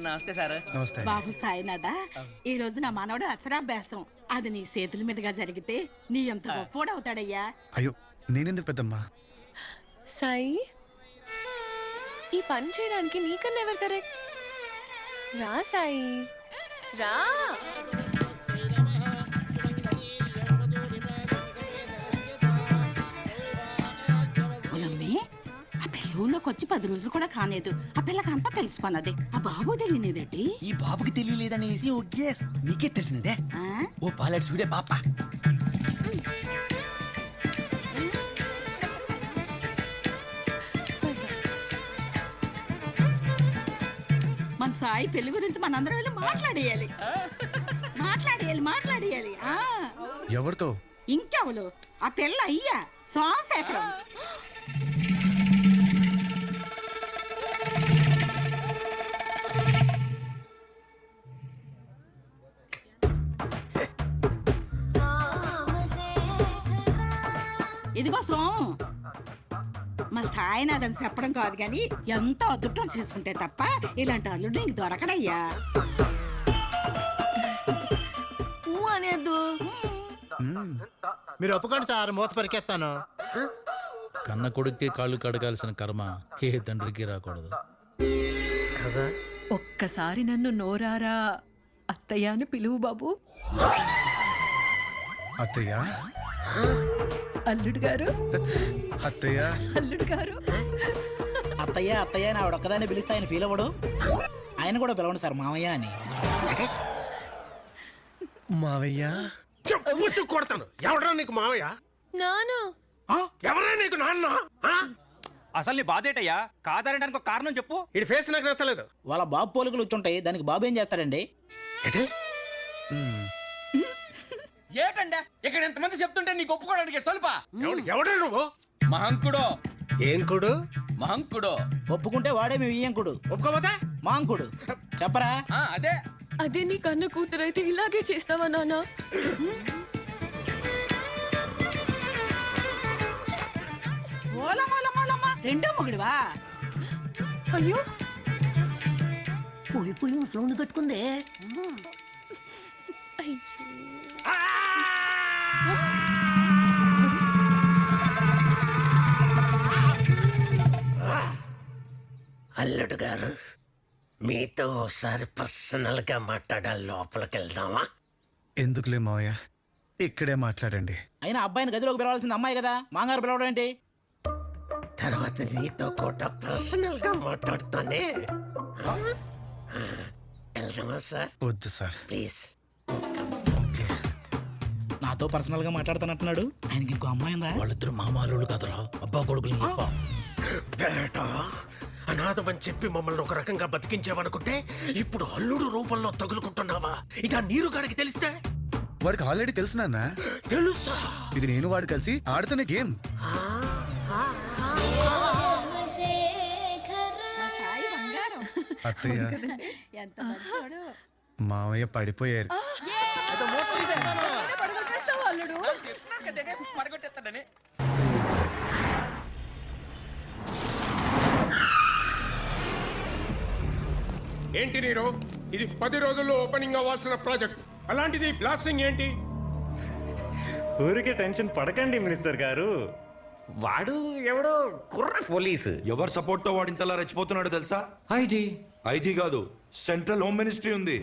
నమస్తే సార్. నమస్తే బాబు సాయినాథా, ఈ రోజు నా మనవడు అక్షరాభ్యాసం. అది నీ చేతుల మీదుగా జరిగితే నీ ఎంత గొప్పోడు అవుతాడయ్యా. అయ్యో నేనెందుకు పెద్దమ్మా? సాయి, ఈ పని చేయడానికి నీకన్నా ఎవరు కరెక్ట్? రా సాయి, రా. ఒలమ్మే, ఆ పిల్లలోకి వచ్చి 10 రోజులు కూడా కాలేదు. ఆ పిల్లకంతా తెలిసిపోన్నది. ఆ బాబు తెలియనిదేంటి? ఈ బాబుకి తెలియలేదనేసి ఓ గేస్ నీకే తెలిసినదే. ఆ? ఓ పాలెట్ చూడే పాప. మన సాయి పెళ్లి గురించి మనందరం వెళ్ళి మాట్లాడేయాలి. మాట్లాడేయాలి. ఆ ఎవరితో? ఇంకెవలు? ఆ పిల్ల అయ్యా సోమశేఖరం. ఇదిగో సోము, మా సాయినాథన్ చెప్పడం కాదు కానీ ఎంతో అదృష్టం చేసుకుంటే తప్ప ఇలాంటి అల్లుడు నీకు దొరకడయ్యా. అనేది మీరు ఒప్పుకోండి సార్, మూత పరికెత్తాను. కన్న కొడుక్కి కాళ్ళు కడగాల్సిన కర్మ ఏ తండ్రికి రాకూడదు కదా. ఒక్కసారి నన్ను నోరారా అత్తయ్య అని పిలువు బాబు. అత్తయ్య, అల్లుడు గారు, అత్తయ్య, అల్లుడు గారు. అత్తయ్య అత్తయ్య అని ఆవిడొక్కదాన్ని పిలిస్తే ఆయన ఫీల్ అవ్వడు. ఆయన కూడా పిలవండి సార్ మామయ్య అని. మావయ్య. చెప్పు కొడతాను. ఎవడరా నీకు మావయ్య? నానా, ఎవరా నీకు నాన్న? అసలు నీ బాధేటయ్యా? కాదనడానికి ఒక కారణం చెప్పు. ఇడి ఫేస్ నాకు నచ్చలేదు. వాళ్ళ బాబు పోలికలు వచ్చుంటాయి, దానికి బాబు ఏం చేస్తాడండి? ఏటండా ఇక్కడ ఎంతమంది చెప్తుంటే నీకు ఒప్పుకోవడానికి స్వల్ప. ఎవడా నువ్వు? మహంకుడో. ఏం కుడు? మహంకుడో. ఒప్పుకుంటే వాడే మీ వియ్యంకుడు, ఒప్పుకోపోతే మాంకుడు. చెప్పరా? అదే అదే నీ కన్న కూతురైతే ఇలాగే చేస్తావా నాన్న? ఓలమ్మా రెండో మొగుడివా? అయ్యో, పోయి ముసలోని కట్టుకుందే. అల్లుడు గారు, మీతో ఒకసారి పర్సనల్ గా మాట్లాడాలి. లోపలికి వెళ్దామా? ఎందుకులే మావయ్య, ఇక్కడే మాట్లాడండి. అయినా అబ్బాయిని గదిలోకి పిలవాల్సింది అమ్మాయి కదా, మాంగారు పిలవడం ఏంటి? తర్వాత నీతో కూడా పర్సనల్ గా మాట్లాడుతానే. వెళ్దామా సార్? వద్దు సార్. ప్లీజ్. ఓకే. నాతో పర్సనల్ గా మాట్లాడుతానంటున్నాడు. ఆయనకి ఇంకో అమ్మాయి ఉందా? వాళ్ళిద్దరు మామాలు కదరా, అబ్బా కొడుకుని. బేటా, అనాథమని చెప్పి మమ్మల్ని ఒక రకంగా బతికించావనుకుంటే ఇప్పుడు అల్లుడు రూపంలో తగులుకుంటున్నావా? ఇదా నీరు గడికి తెలిస్తే? వాడికి ఆల్రెడీ తెలుసు నాన్న. తెలుసా? ఇది నేను వాడు కలిసి ఆడుతున్న గేమ్. మా సాయి బంగారం. అత్తయ్య, ఎంత మంచోడు. మావయ్య పడిపోయారు. పడగొట్టేస్తావా అల్లుడు? పడగొట్టేస్తాడని. ఏంటి నీరు? ఇది 10 రోజుల్లో ఓపెనింగ్ అవ్వాల్సిన ప్రాజెక్ట్, అలాంటిది బ్లాస్టింగ్ ఏంటి? ఊరికే టెన్షన్ పడకండి మినిస్టర్ గారు. వాడు ఎవడో కుర్ర పోలీసు. ఎవరు సపోర్ట్ తో వాడు ఇంతలా రెచ్చిపోతున్నాడో తెలుసా? ఐజీ. ఐజీ కాదు, సెంట్రల్ హోమ్ మినిస్ట్రీ ఉంది.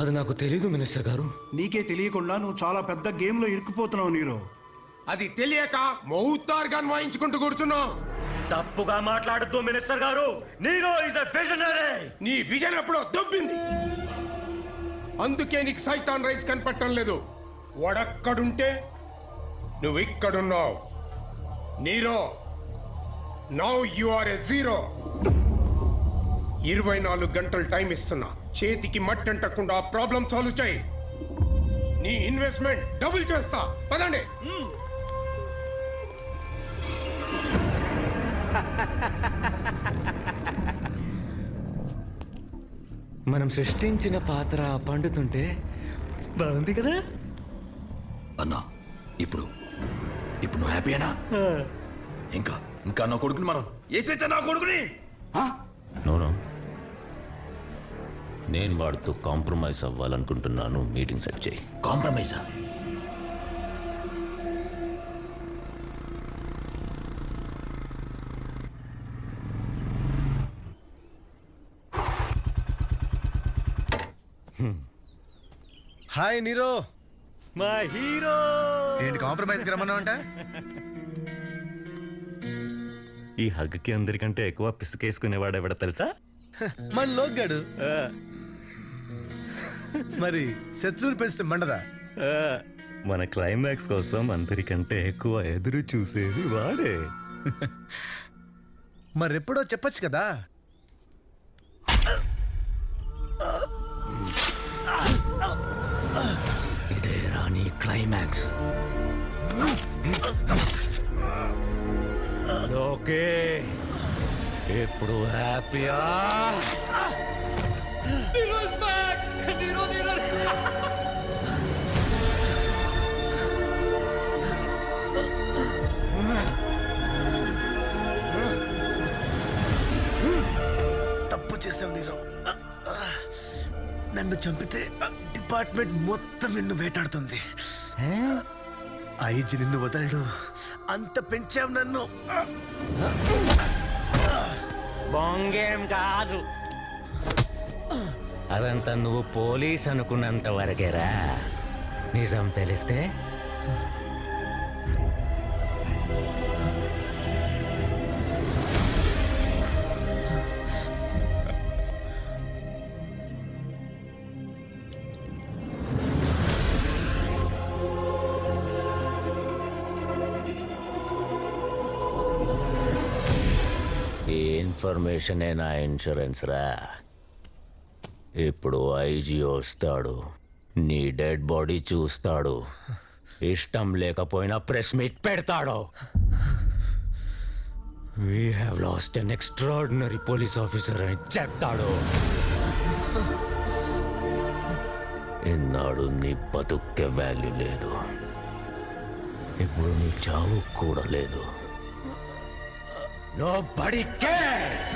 అది నాకు తెలీదు మినిస్టర్ గారు. నీకే తెలియకుండా నువ్వు చాలా పెద్ద గేమ్ లో ఇరుక్కుపోతున్నావు నీరు. అది తెలియక మౌతార్గా వాయించుకుంటూ కూర్చున్నావు. తప్పుగా మాట్లాడుతూ మినిస్టర్ గారు. Nero is a visionary. నీ విజన్ ఎప్పుడో దొబ్బింది, అందుకే నీకు సైతాన్ రైస్ కనపడటం లేదు. వాడక్కడుంటే నువ్వు ఇక్కడున్నావు. Nero, now you are a zero. 24 గంటలు టైం ఇస్తున్నా, చేతికి మట్టి అంటకుండా ప్రాబ్లం సాల్వ్ చేయి. నీ ఇన్వెస్ట్మెంట్ డబుల్ చేస్తా. పదండి. మనం సృష్టించిన పాత్ర పండుతుంటే బాగుంది కదా అన్నా. ఇప్పుడు నువ్వు హ్యాపీనా? ఇంకా ఇంకా నా కొడుకుని మనం వేసేచ్చా నా కొడుకుని. నోను, నేను వాడితో కాంప్రమైజ్ అవ్వాలనుకుంటున్నాను. మీటింగ్ సెట్ చేయి. కాంప్రమైజా? Hi Nero. మా హీరో. ఏంటి కాంప్రమైజ్కి రమ్మన్నావు అంట? ఈ హగ్కి అందరికంటే ఎక్కువ పిసుకేసుకునేవాడు ఎవడ తెలుసా? మన లోగ్గాడు. మరి శత్రువులు పెంచితే మండదా? మన క్లైమాక్స్ కోసం అందరికంటే ఎక్కువ ఎదురు చూసేది వాడే. మరెప్పుడో చెప్పొచ్చు కదా. ఇదే రాని క్లైమాక్స్. ఓకే, ఇప్పుడు హ్యాపీయా? తప్పు చేసావు నీరో. నన్ను చంపితే డిపార్ట్మెంట్ మొత్తం నిన్ను వేటాడుతుంది. ఐజీ నిన్ను వదలడు. అంత పెంచావు నన్ను. బొంగేం కాదు, అదంతా నువ్వు పోలీస్ అనుకున్నంత వరకేరా. నిజం తెలిస్తే ఈ ఇన్ఫర్మేషనే నా ఇన్సూరెన్స్ రా. ఇప్పుడు ఐజీ వస్తాడు, నీ డెడ్ బాడీ చూస్తాడు, ఇష్టం లేకపోయినా ప్రెస్ మీట్ పెడతాడు. We have lost an extraordinary police officer అని చెప్తాడు. ఇన్నాడు నీ బతుక్కే వాల్యూ లేదు, ఇప్పుడు నీ చావు కూడా లేదు. Nobody cares!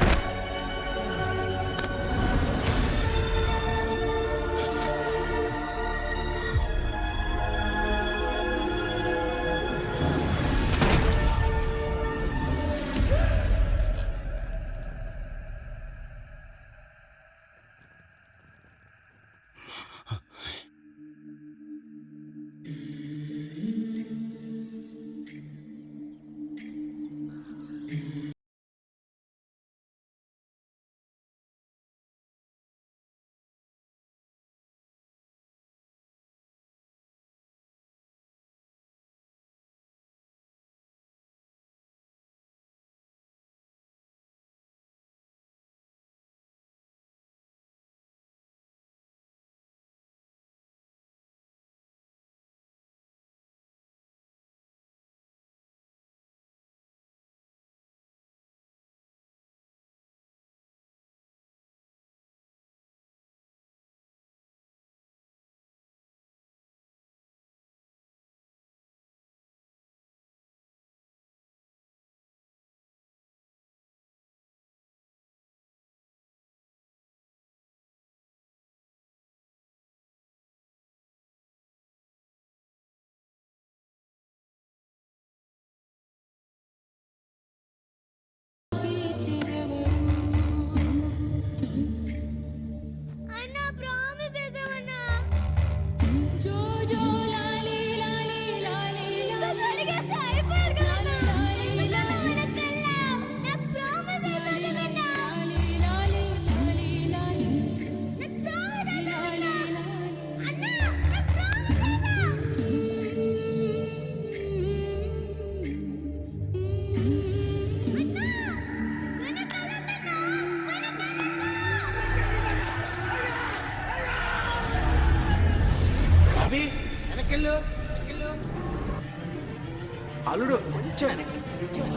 అల్లుడు కొంచెం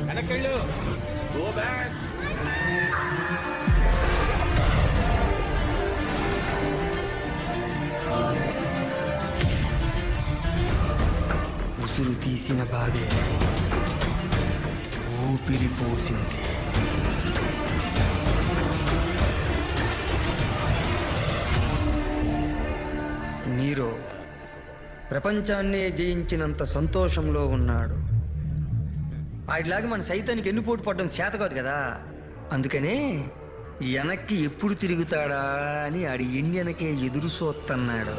వెనక్కెళ్ళు. Go back. ఉసురు తీసిన బాధే ఊపిరి పోసింది. నీరో ప్రపంచాన్నే జయించినంత సంతోషంలో ఉన్నాడు. ఆడిలాగా మన సైతానికి ఎన్నుపోటు పడడం చేత కాదు కదా, అందుకనే వెనక్కి ఎప్పుడు తిరుగుతాడా అని ఆడి ఎన్నెనకే ఎదురు చూస్తున్నాడు.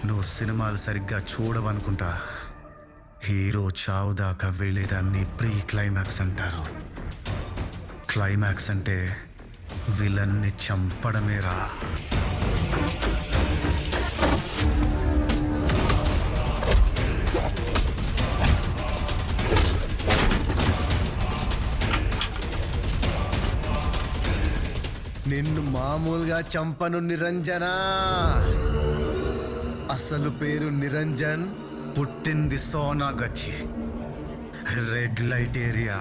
నువ్వు సినిమాలు సరిగ్గా చూడవనుకుంటా. హీరో చావు దాకా వెళ్ళేదాన్ని ప్రీ క్లైమాక్స్ అంటారు. క్లైమాక్స్ అంటే విలన్ని చంపడమేరా. నిన్ను మామూలుగా చంపను నిరంజన. అసలు పేరు నిరంజన్, పుట్టింది సోనాగచ్చి, రెడ్ లైట్ ఏరియా.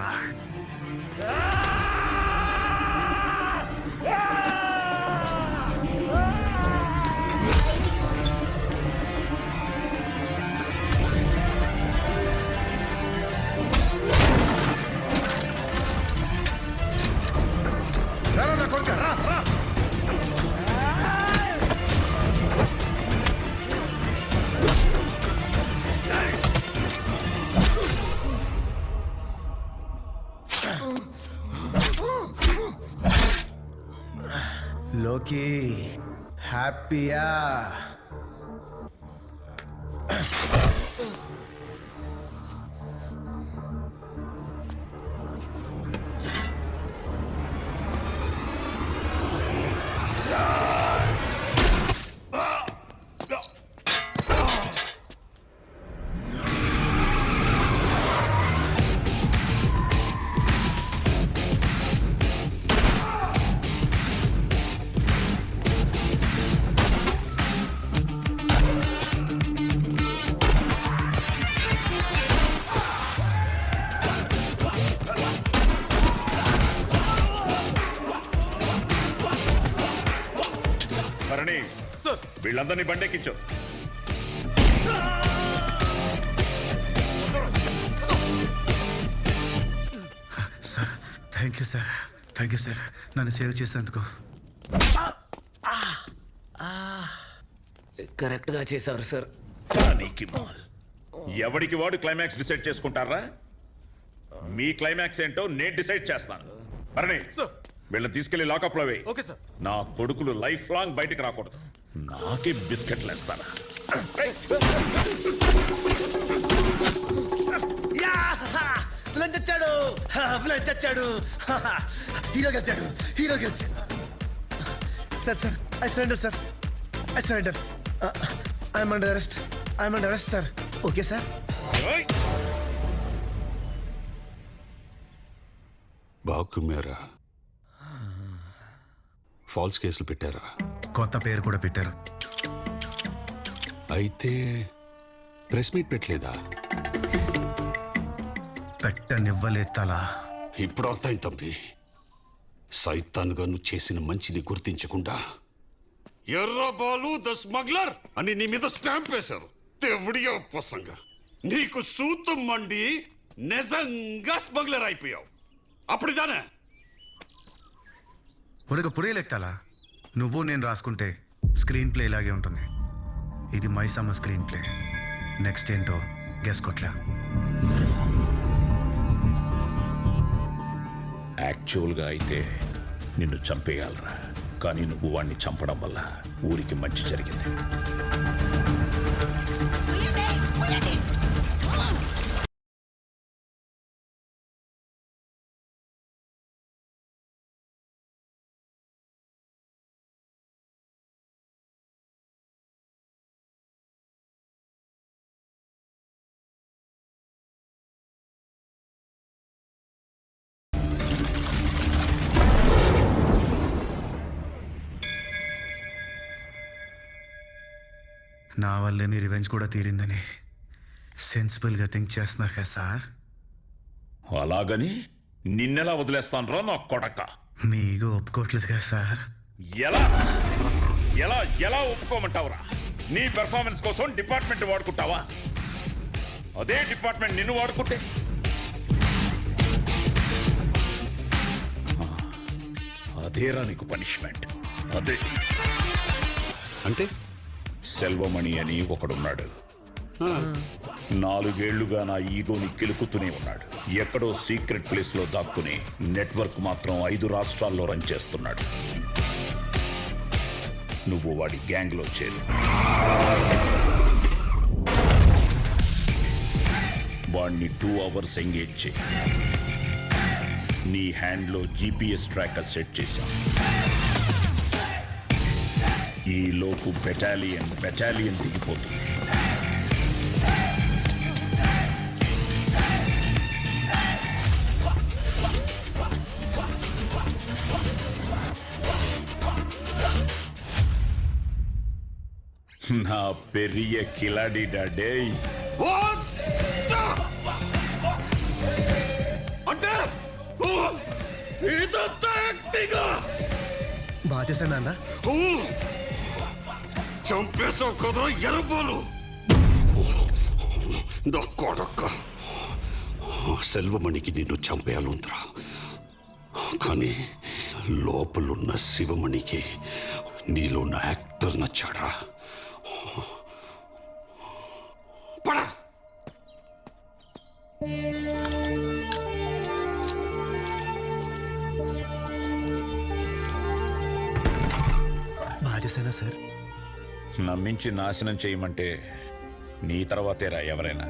లోకి హ్యాపీయా? భరణి, వీళ్ళందరినీ బండెక్కించు. Sir thank you sir, thank you sir, నన్ను సేవ్ చేసేందుకు. కరెక్ట్గా చేశారు సార్. ఎవడికి వాడు క్లైమాక్స్ డిసైడ్ చేసుకుంటారా? మీ క్లైమాక్స్ ఏంటో నేను డిసైడ్ చేస్తాను. భరణి, వీళ్ళని తీసుకెళ్లి లాకప్ లో వేయి. Okay sir. నా కొడుకులు లైఫ్ లాంగ్ బయటికి రాకూడదు. నాకే బిస్కెట్లు వేస్తారా? చచ్చాడు, చచ్చాడు, హీరో గెలిచాడు, హీరో గెలిచాడు. Sir sir I surrender sir, I surrender. I'm under arrest, I'm under arrest sir. Okay sir. బాకు మేరా ఫాల్స్ కేసులు పెట్టారా? కొత్త పేరు కూడా పెట్టారు. అయితే ప్రెస్ మీట్ పెట్టలేదా? పెట్టనివ్వలేతలా. ఇప్పుడు వస్తాయి తంపి. సైతాన్గా నువ్వు చేసిన మంచిని గుర్తించకుండా ఎర్రబాలు ద స్మగ్లర్ అని నీ మీద స్టాంప్ వేశారు. తెవడియో ప్రసంగా నీకు సూతం మండి నిజంగా స్మగ్లర్ అయిపోయావు. అప్పుడుదానే ఉనకు పురేలెక్తాలా. నువ్వు నేను రాసుకుంటే స్క్రీన్ ప్లే ఇలాగే ఉంటుంది. ఇది మైసమ్మ స్క్రీన్ ప్లే. నెక్స్ట్ ఏంటో గెస్ కొట్లా. యాక్చువల్గా అయితే నిన్ను చంపేయాలరా, కానీ నువ్వు వాణ్ణి చంపడం వల్ల ఊరికి మంచి జరిగింది. నా వల్లే మీ రివెంజ్ కూడా తీరిందని సెన్సిబుల్గా థింక్ చేస్తున్నారు కదా సార్. అలాగని నిన్నెలా వదిలేస్తాను రా నా కొడక. మీ ఈగో ఒప్పుకోవట్లేదు కదా సార్. ఎలా ఎలా ఎలా ఒప్పుకోమంటావురా? నీ పెర్ఫార్మెన్స్ కోసం డిపార్ట్మెంట్ వాడుకుంటావా? అదే డిపార్ట్మెంట్ నిన్ను వాడుకుంటే అదేరా నీకు పనిష్మెంట్. అదే అంటే సెల్వమణి అని ఒకడున్నాడు. 4 ఏళ్లుగా నా ఈగోని కెలుకుతూనే ఉన్నాడు. ఎక్కడో సీక్రెట్ ప్లేస్ లో దాక్కుని నెట్వర్క్ మాత్రం 5 రాష్ట్రాల్లో రన్ చేస్తున్నాడు. నువ్వు వాడి గ్యాంగ్ లో చేరు. వాడిని 2 అవర్స్ ఎంగేజ్ చేయి. నీ హ్యాండ్లో GPS ట్రాకర్ సెట్ చేశాం. ఈ లోపు బెటాలియన్ దిగిపోతుంది. నా పెరియ కిలాడి డాడే. అంటే బాగా చేశాను నాన్న. చంపేశావు కదరా ఎర్రబాలు. నా కొడక్క సెల్వమణికి నిన్ను చంపేయాలంతరా, కానీ లోపలున్న శివమణికి నీలో ఉన్న యాక్టర్ నచ్చాడ్రా. పడా బాగా చేశానా సార్? నమ్మించి నాశనం చేయమంటే నీ తర్వాతేరా ఎవరైనా.